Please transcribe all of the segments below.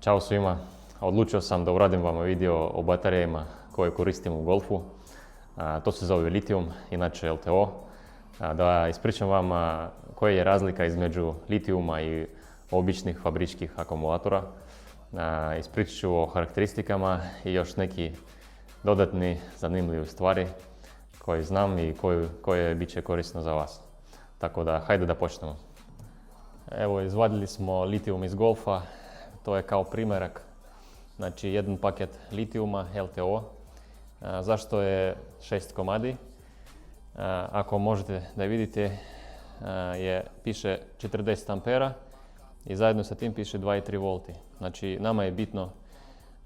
Ćao svima, odlučio sam da uradim vam video o baterijama koje koristim u golfu. To se zove litijum, inače LTO. Da ispričam vam koja je razlika između litijuma i običnih fabričkih akumulatora. Ispričat ću o karakteristikama i još neki dodatni zanimljivi stvari koje znam i koje bit će korisno za vas. Tako da, hajde da počnemo. Evo, izvadili smo litijum iz golfa. To je kao primjerak, znači jedan paket litijuma LTO. Zašto je 6 komadi? Ako možete da vidite, piše 40 ampera i zajedno sa tim piše 2,3 volti. Znači nama je bitno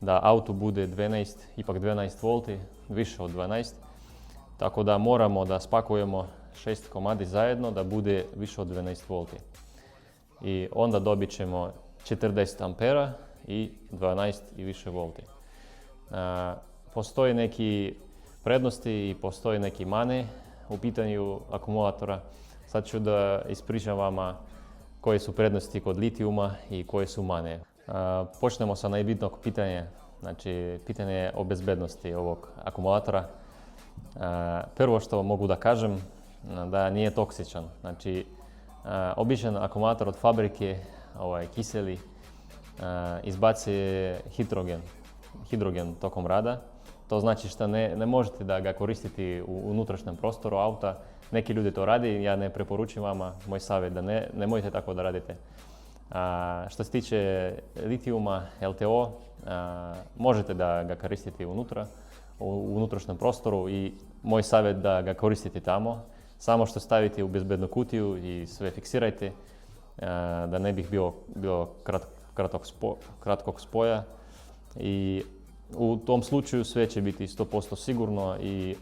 da auto bude 12 volti, više od 12. Tako da moramo da spakujemo 6 komadi zajedno da bude više od 12 volti. I onda dobit ćemo 40 ampera i 12 i više volti. Postoji neki prednosti i postoji neki mane u pitanju akumulatora. Sad ću da ispričam vama koje su prednosti kod litijuma i koje su mane. Počnemo sa najbitnog pitanja, znači pitanje o bezbednosti ovog akumulatora. Prvo što mogu da kažem, da nije toksičan. Znači, običan akumulator od fabrike, kiseli, izbaci hidrogen tokom rada. To znači što ne možete da ga koristiti u unutrašnjem prostoru auta. Neki ljudi to radi, ja ne preporučujem vama, moj savjet da nemojte tako da radite. Što se tiče litijuma, LTO, možete da ga koristite u unutrašnjem prostoru i moj savjet da ga koristite tamo. Samo što stavite u bezbednu kutiju i sve fiksirajte, da ne bih bilo kratkog spoja. I u tom slučaju sve će biti 100% sigurno i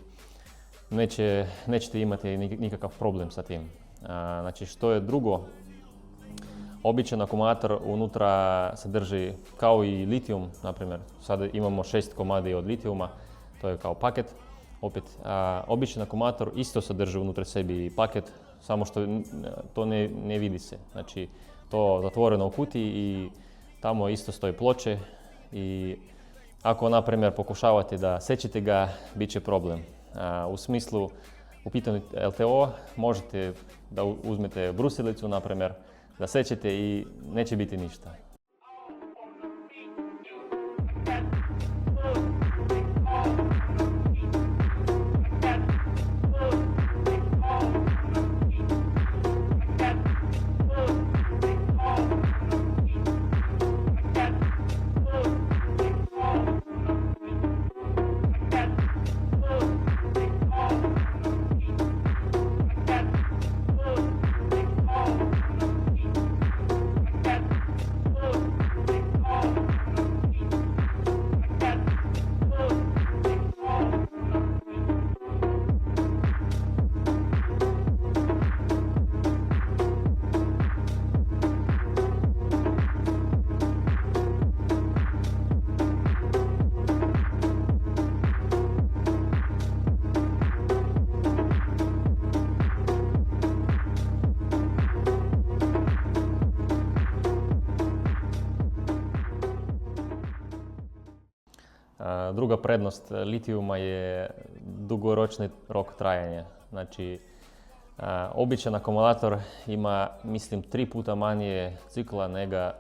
nećete imati nikakav problem sa tim. Znači, što je drugo, običan akumulator unutra sadrži kao i litijum, na primjer. Sada imamo 6 komadi od litijuma, to je kao paket. Opet, običan akumulator isto sadrži unutra sebi i paket, samo što to ne vidi se. Znači, to zatvoreno u kutiji i tamo isto stoji ploče i ako, na primjer, pokušavate da sečete ga, bit će problem. U smislu, u pitanju LTO možete da uzmete brusilicu, na primjer, da sečete i neće biti ništa. Druga prednost litijuma je dugoročni rok trajanja. Znači, običan akumulator ima, mislim, 3 puta manje cikla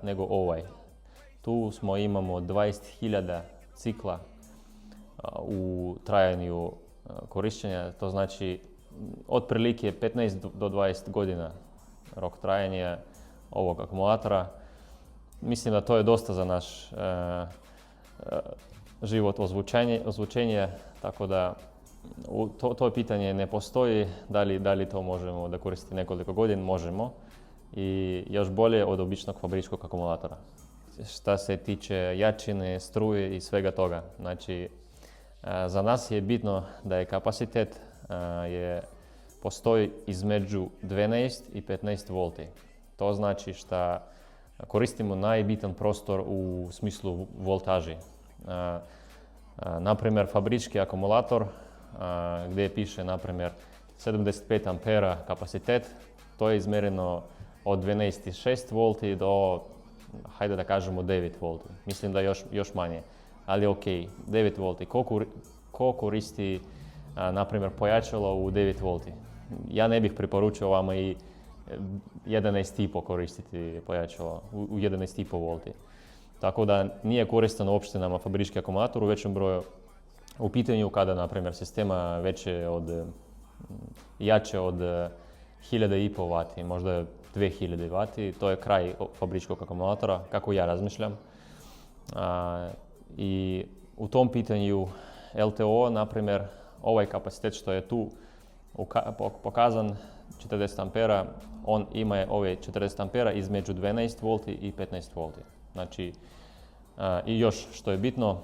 nego ovaj. Tu imamo 20.000 cikla u trajanju korištenja, to znači otprilike 15 do 20 godina rok trajanja ovog akumulatora. Mislim da to je dosta za naš život ozvučenja, tako da to pitanje ne postoji, da li to možemo da koristiti nekoliko godina, možemo, i još bolje od običnog fabričkog akumulatora. Šta se tiče jačine, struje i svega toga, znači za nas je bitno da je kapacitet postoji između 12 i 15 volti. To znači što koristimo najbitan prostor u smislu voltaži. Naprimjer, fabrički akumulator gdje piše, naprimjer, 75 ampera kapacitet, to je izmjereno od 12,6 volti do hajde da kažemo 9 volti. Mislim da još manje, ali ok, 9 volti. Ko koristi, na primjer, pojačalo u 9 volti? Ja ne bih preporučio vama i 11,5 koristiti pojačalo u 11,5 volti. Tako da nije koristan uopšte nama fabrički akumulator u većem broju. U pitanju kada, na primjer, sistema jače od 1.500 vati, možda 2.000 vati, to je kraj fabričkog akumulatora, kako ja razmišljam. I u tom pitanju LTO, na primjer, ovaj kapacitet što je tu pokazan, 40 ampera, on ima ove 40 ampera između 12 volti i 15 volti. Znači, i još što je bitno,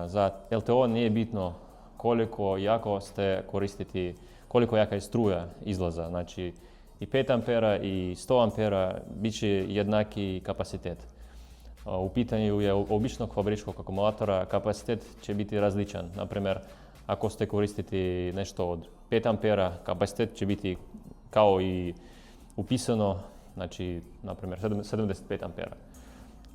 za LTO nije bitno koliko jako ste koristiti, koliko jaka je struja izlaza. Znači, i 5 ampera i 100 ampera bit će jednaki kapacitet. U pitanju je običnog fabričkog akumulatora kapacitet će biti različan. Naprimjer, ako ste koristiti nešto od 5 ampera, kapacitet će biti kao i upisano, znači, naprimjer, 75 ampera.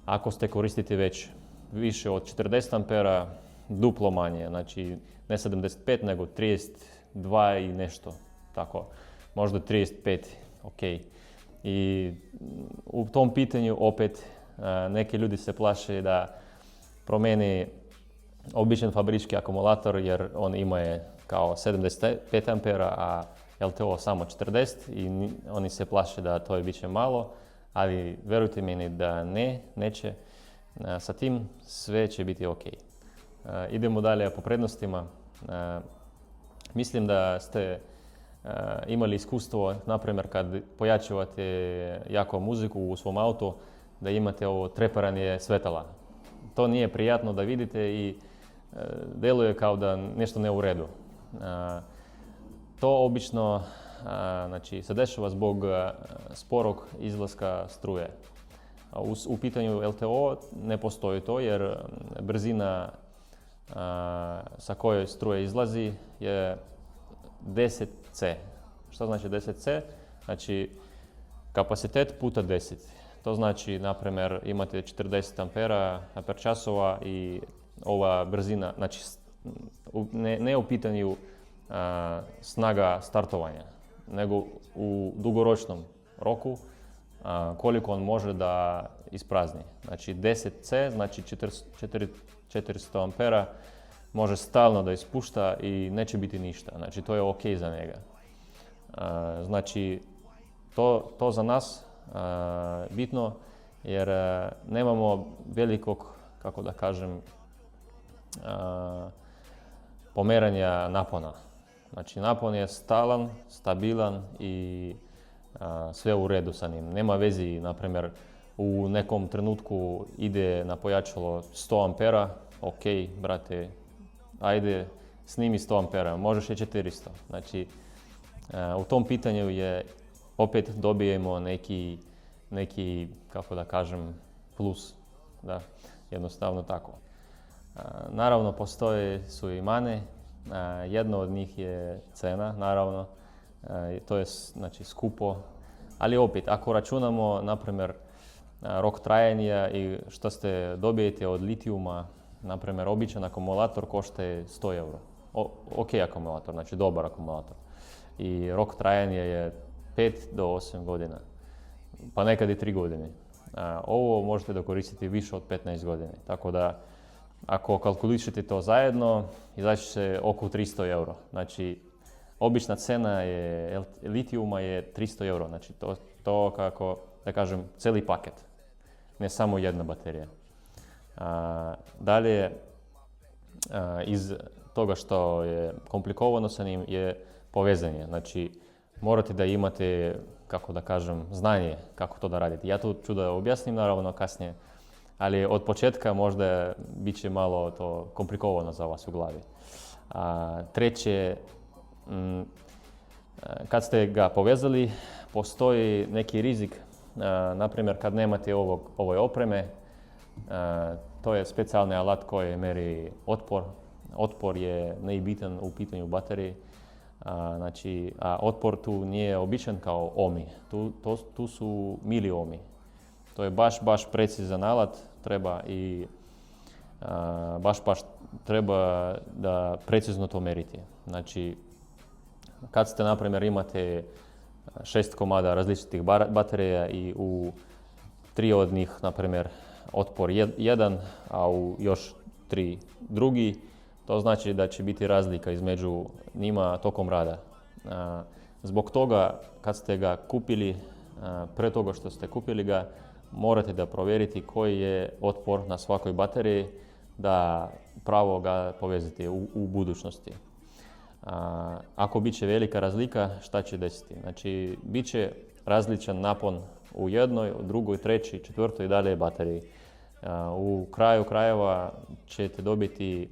Ako ste koristiti već više od 40 ampera, duplo manje, znači ne 75 nego 32 i nešto, tako, možda 35, ok. I u tom pitanju opet neki ljudi se plaše da promeni običan fabrički akumulator jer on ima kao 75 ampera, a LTO samo 40 i oni se plaše da to je biće malo, ali verujte meni da neće. Sa tim sve će biti ok. Idemo dalje po prednostima. Mislim da ste imali iskustvo, na primjer, kad pojačavate jako muziku u svom autu, da imate ovo treparanje svetala. To nije prijatno da vidite i deluje kao da nešto ne u redu. To obično znači, se dešava zbog sporog izlaska struje. U pitanju LTO ne postoji to jer brzina sa kojoj struje izlazi je 10C. Što znači 10C? Znači kapacitet puta 10. To znači, na primjer, imate 40 ampera časova i ova brzina, znači ne u pitanju snaga startovanja, nego u dugoročnom roku koliko on može da isprazni. Znači 10C, znači 400 ampera može stalno da ispušta i neće biti ništa. Znači to je ok za njega. Znači to za nas bitno jer nemamo velikog, kako da kažem, pomeranja napona. Znači napon je stalan, stabilan i sve u redu sa njim. Nema vezi, na primjer, u nekom trenutku ide na pojačalo 100 ampera, ok, brate, ajde, snimi 100 ampera, možeš je 400. Znači, u tom pitanju je opet dobijemo neki, kako da kažem, plus, da, jednostavno tako. Naravno, postoje su i mane, jedno od njih je cena, naravno, to je znači skupo, ali opet, ako računamo, na primjer, rok trajanja i što ste dobijete od litijuma, na primjer, običan akumulator košta 100 euro. Ok akumulator, znači dobar akumulator. I rok trajanja je 5 do 8 godina, pa nekad i 3 godine. Ovo možete da koristite više od 15 godina, tako da ako kalkulišete to zajedno, izaći će oko 300 euro. Znači, obična cena je litijuma je 300 euro, znači to kako da kažem cijeli paket, ne samo jedna baterija. Dalje, iz toga što je komplikovano sa njim je povezanje. Znači, morate da imate, kako da kažem, znanje kako to da radite. Ja to ću da objasnim naravno kasnije, ali od početka možda bit će malo to komplikovano za vas u glavi. Treće, kad ste ga povezali, postoji neki rizik, na primjer kad nemate ove opreme, to je specijalni alat koji meri otpor. Otpor je najbitan u pitanju baterije. Znači, otpor tu nije običan kao ohmi, tu su miliohmi. To je baš precizan alat, treba i baš treba da precizno to meriti. Znači, kad ste, na primjer, imate 6 komada različitih baterija i u 3 od njih, na primjer, otpor 1, a u još 3 drugi, to znači da će biti razlika između njima tokom rada. Zbog toga, kad ste ga kupili, pre toga što ste kupili ga, morate da provjeriti koji je otpor na svakoj bateriji, da pravo ga povezati u budućnosti. Ako bit će velika razlika, šta će desiti? Znači, bit će različan napon u jednoj, u drugoj, trećoj, četvrtoj i dalje bateriji. U kraju krajeva ćete dobiti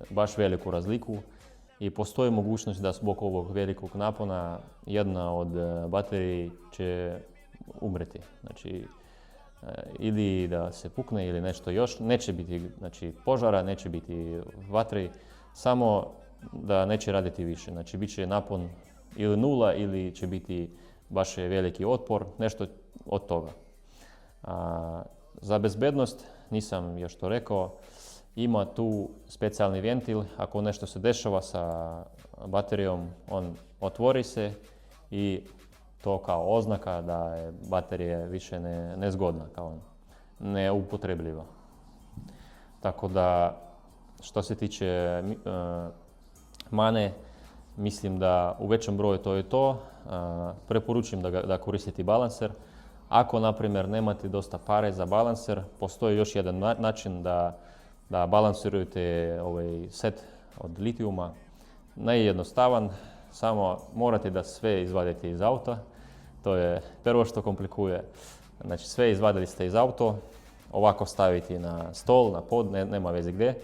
baš veliku razliku i postoji mogućnost da zbog ovog velikog napona jedna od bateriji će umreti. Znači, ili da se pukne ili nešto još. Neće biti, znači, požara, neće biti vatri, samo da neće raditi više. Znači, bit će napon ili 0 ili će biti baš veliki otpor, nešto od toga. Za bezbednost, nisam još to rekao, ima tu specijalni ventil. Ako nešto se dešava sa baterijom, on otvori se i to kao oznaka da je baterija više nezgodna, kao neupotrebljiva. Tako da, što se tiče mane, mislim da u većem broju to je to. Preporučujem da koristite balanser. Ako, na primjer, nemate dosta pare za balanser, postoji još jedan način da balansirujete ovaj set od litijuma. Najjednostavan, samo morate da sve izvadite iz auta. To je prvo što komplikuje. Znači, sve izvadili ste iz auta, ovako staviti na stol, na pod, nema veze gdje.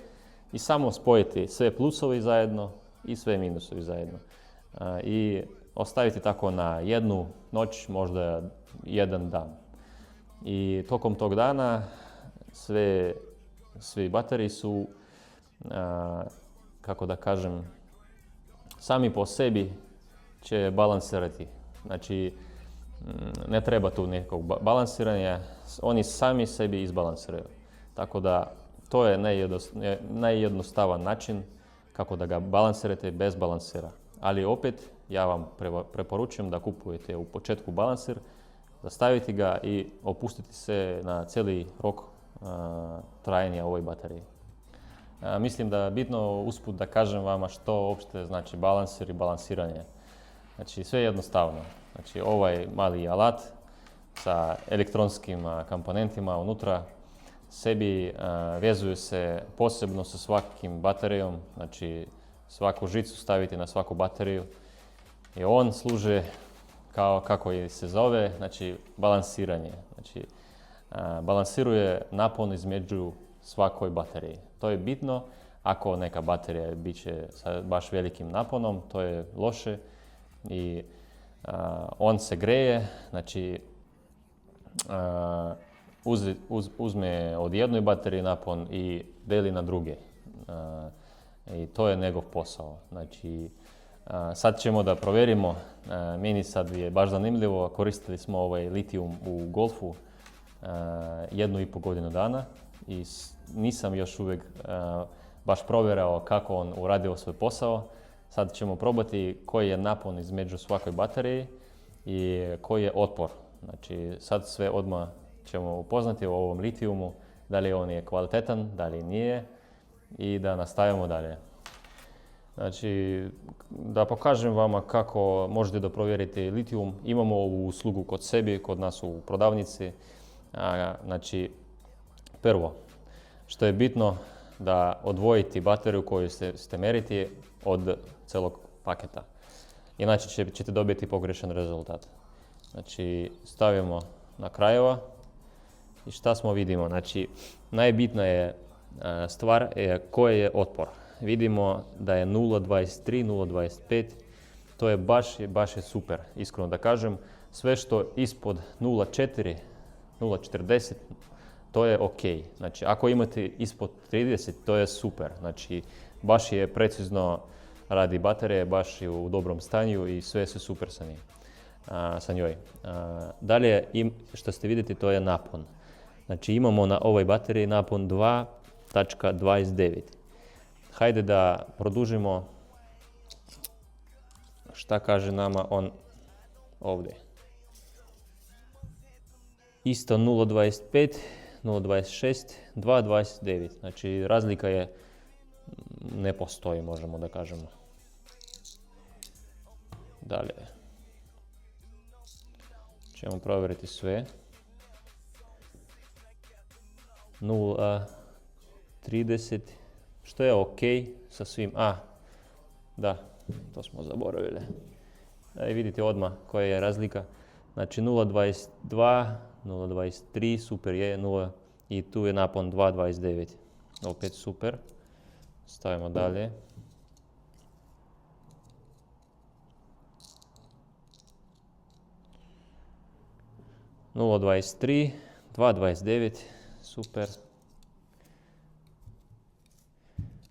I samo spojiti sve plusovi zajedno i sve minusovi zajedno. I ostaviti tako na jednu noć, možda jedan dan. I tokom tog dana svi bateriji su, kako da kažem, sami po sebi će balansirati. Znači, ne treba tu nekog balansiranja, oni sami sebi izbalansiraju. Tako da, to je najjednostavan način kako da ga balansirate bez balansira. Ali opet, ja vam preporučujem da kupujete u početku balansir, da stavite ga i opustite se na cijeli rok trajanja ovoj bateriji. Mislim da je bitno usput da kažem vama što uopšte znači balansir i balansiranje. Znači, sve je jednostavno. Znači, ovaj mali alat sa elektronskim komponentima unutra sebi vezuje se posebno sa svakim baterijom. Znači, svaku žicu stavite na svaku bateriju i on služi kao kako se zove, znači balansiranje. Znači, balansiruje napon između svakoj bateriji. To je bitno. Ako neka baterija bit će sa baš velikim naponom, to je loše i on se greje, znači uzme od jednoj baterije napon i deli na druge. I to je njegov posao. Znači, sad ćemo da provjerimo, meni sad je baš zanimljivo, koristili smo ovaj litijum u Golfu 1,5 godinu dana i nisam još uvijek baš provjerao kako on uradio svoj posao. Sad ćemo probati koji je napon između svakoj bateriji i koji je otpor. Znači, sad sve odmah ćemo upoznati o ovom litijumu, da li on je kvalitetan, da li nije i da nastavimo dalje. Znači, da pokažem vama kako možete da provjerite litijum. Imamo ovu uslugu kod sebi, kod nas u prodavnici. Znači, prvo, što je bitno da odvojite bateriju koju ste meriti od celog paketa. Inače ćete dobiti pogrešan rezultat. Znači, stavimo na krajeva i šta smo vidimo. Znači, najbitna je stvar koji je otpor. Vidimo da je 0,23, 0,25, to je baš je super, iskreno da kažem. Sve što ispod 0,4, 0,40, to je ok. Znači, ako imate ispod 30, to je super. Znači, baš je precizno radi baterije, baš je u dobrom stanju i sve super sa njoj. Dalje, što ste vidjeti, to je napon. Znači imamo na ovoj bateriji napon 2.29. Hajde da produžimo šta kaže nama on ovdje. Isto 0.25, 0.26, 2.29. Znači razlika je ne postoji, možemo da kažemo. Dalje ćemo provjeriti sve. 0.30, što je ok sa svim. Da, to smo zaboravili. I vidite odmah koja je razlika. Znači 0.22, 0.23, super je, 0 i tu je napon 2.29. Opet super. Stavimo dalje. Nula 23, 2.29, super.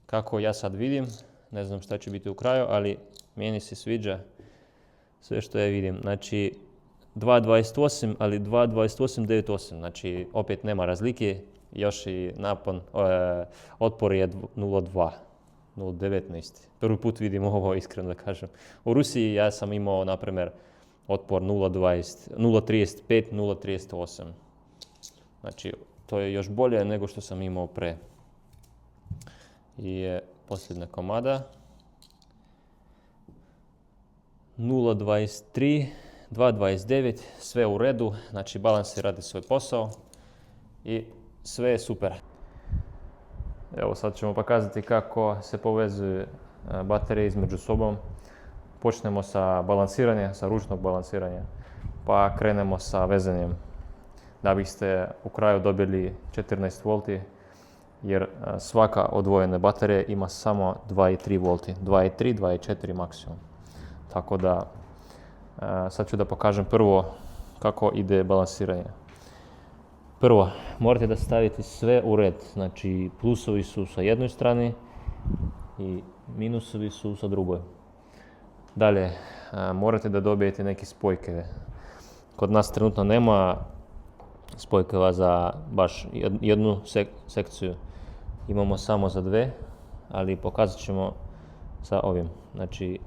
Kako ja sad vidim, ne znam šta će biti u kraju, ali meni se sviđa sve što ja vidim. Znači 2.28, ali 2.28.98, znači opet nema razlike, još i napon, otpor je 0.2, 0.19. Prvi put vidim ovo, iskreno da kažem. U Rusiji ja sam imao, na primjer, otpor 0.20, 0.35, 0.38. Znači, to je još bolje nego što sam imao pre. I posljednja komada. 0.23, 2.29, sve u redu, znači balans radi svoj posao i sve je super. Evo sad ćemo pokazati kako se povezuju baterije između sobom. Počnemo sa balansiranja, sa ručnog balansiranja, pa krenemo sa vezanjem da biste u kraju dobili 14 V, jer svaka odvojena baterija ima samo 2,3 V, 2,3, 2,4 maksimum. Tako da sad ću da pokažem prvo kako ide balansiranje. Prvo, morate da stavite sve u red, znači plusovi su sa jednoj strani i minusovi su sa drugoj. Dalje, morate da dobijete neke spojke. Kod nas trenutno nema spojkeva za baš jednu sekciju. Imamo samo za dve, ali pokazat ćemo sa ovim. Znači,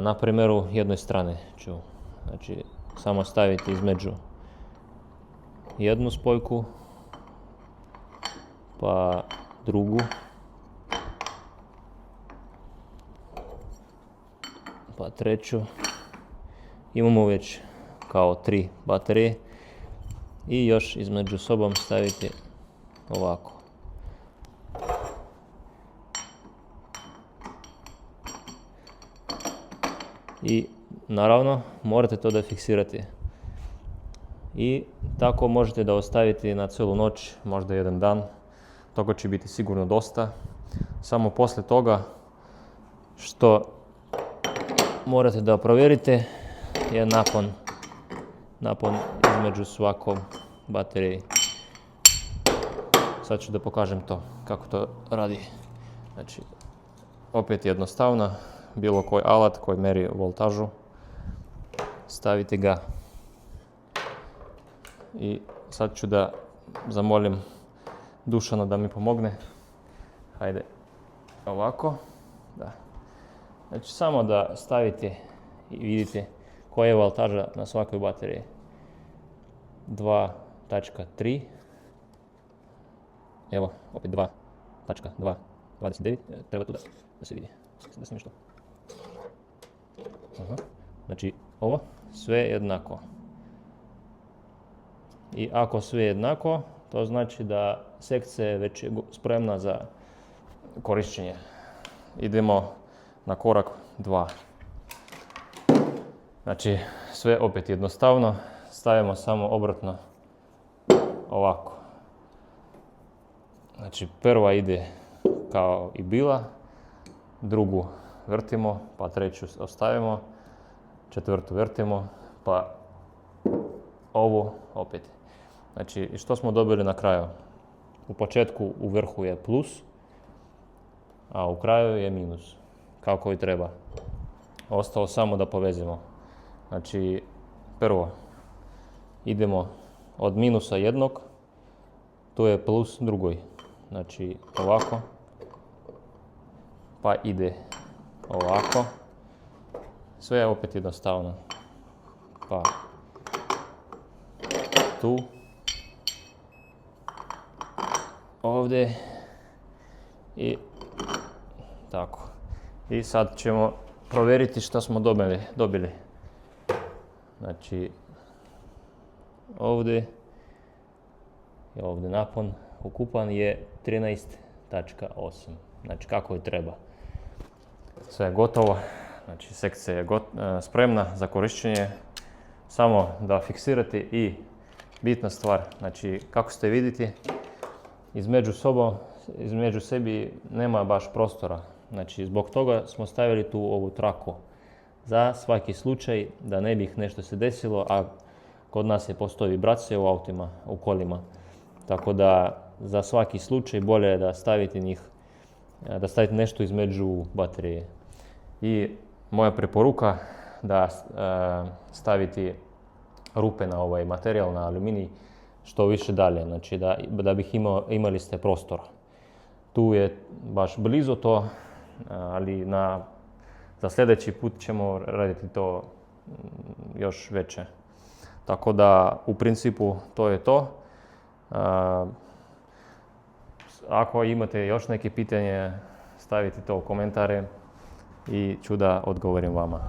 na primjeru jednoj strane ću, znači, samo staviti između jednu spojku, pa drugu, pa treću. Imamo već kao 3 baterije i još između sobom staviti ovako. I naravno morate to da fiksirate. I tako možete da ostavite na cijelu noć, možda jedan dan. Toga će biti sigurno dosta. Samo poslije toga što morate da provjerite je napon između svakog baterije. Sad ću da pokažem to, kako to radi. Znači, opet jednostavno, bilo koji alat koji meri voltažu, stavite ga. I sad ću da zamolim Dušana da mi pomogne. Hajde, ovako. Da. Znači, samo da stavite i vidite koja je voltaža na svakoj bateriji. 2.3. Evo, opet 2.2.29. Treba tu da se vidi. Da se nešto. Znači, ovo sve je jednako. I ako sve je jednako, to znači da sekcija je već spremna za korišćenje. Idemo na korak 2. Znači, sve opet jednostavno. Stavimo samo obratno ovako. Znači, prva ide kao i bila, drugu vrtimo, pa treću ostavimo, četvrtu vrtimo, pa ovu opet. Znači, što smo dobili na kraju? U početku u vrhu je plus, a u kraju je minus, kako i treba. Ostalo samo da povezimo. Znači, prvo idemo od minusa 1 tu je plus drugoj. Znači ovako, pa ide ovako. Sve je opet jednostavno. Pa tu, ovdje i tako. I sad ćemo provjeriti što smo dobili. Znači ovdje i ovdje napon ukupan je 13.8. Znači kako je treba. Sve je gotovo. Znači sekcija je spremna za korištenje. Samo da fiksirate i bitna stvar, znači kako ste vidite, između sebi nema baš prostora. Znači zbog toga smo stavili tu ovu traku. Za svaki slučaj da ne bi nešto se desilo, a kod nas postoji vibracija u autima, u kolima. Tako da za svaki slučaj bolje je da stavite nešto između baterije. I moja preporuka da staviti rupe na ovaj materijal, na aluminij, što više dalje, znači da bih imali ste prostora. Tu je baš blizu to, ali za sljedeći put ćemo raditi to još veće. Tako da u principu to je to. Ako imate još neke pitanje, stavite to u komentare i ću da odgovorim vama.